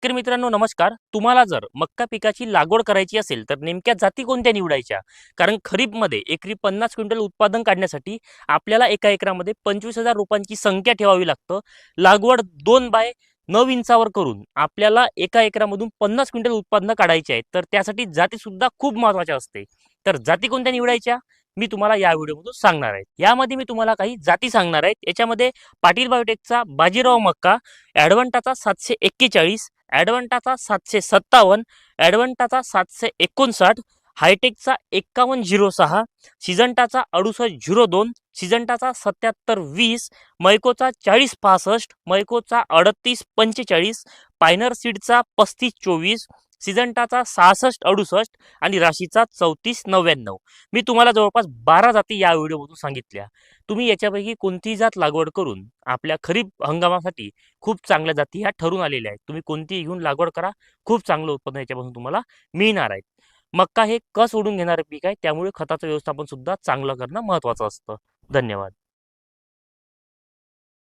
शेतकरी मित्रांनो नमस्कार। तुम्हाला जर मक्का पिकाची लागवड करायची असेल तर नेमक्या जाती कोणत्या निवडायच्या? कारण खरीपमध्ये एकरी 50 क्विंटल उत्पादन काढण्यासाठी आपल्याला एका एकरामध्ये 25,000 रोपांची संख्या ठेवावी लागतं। लागवड 2 बाय 9 इंचावर करून आपल्याला एका एकरामधून 50 क्विंटल उत्पादन काढायचे आहे, तर त्यासाठी जाती सुद्धा खूप महत्त्वाच्या असते। तर जाती कोणत्या निवडायच्या मी तुम्हाला या व्हिडिओमधून सांगणार आहे। यामध्ये मी तुम्हाला काही जाती सांगणार आहे। याच्यामध्ये पाटील बायोटेकचा बाजीराव मक्का, ॲडव्हान्टाचा 741, ॲडव्हान्टाचा 757, ॲडव्हान्टाचा 759, हायटेकचा 5106, सिजंटाचा 6802, सिजंटाचा 7720, मैकोचा 4065, मैकोचा 3845, पायनर सीडचा 3524, सिजंटाचा 6668 आणि राशीचा 3499। मी तुम्हाला जवळपास 12 जाती या व्हिडिओमधून सांगितल्या। तुम्ही याच्यापैकी कोणतीही जात लागवड करून आपल्या खरीप हंगामासाठी खूप चांगल्या जाती ह्या ठरून आलेल्या आहेत। तुम्ही कोणतीही घेऊन लागवड करा, खूप चांगलं उत्पन्न याच्यापासून तुम्हाला मिळणार आहे। मक्का हे कस ओढून घेणारे पीक आहे, त्यामुळे खताचं व्यवस्थापन सुद्धा चांगलं करणं महत्त्वाचं असतं। धन्यवाद।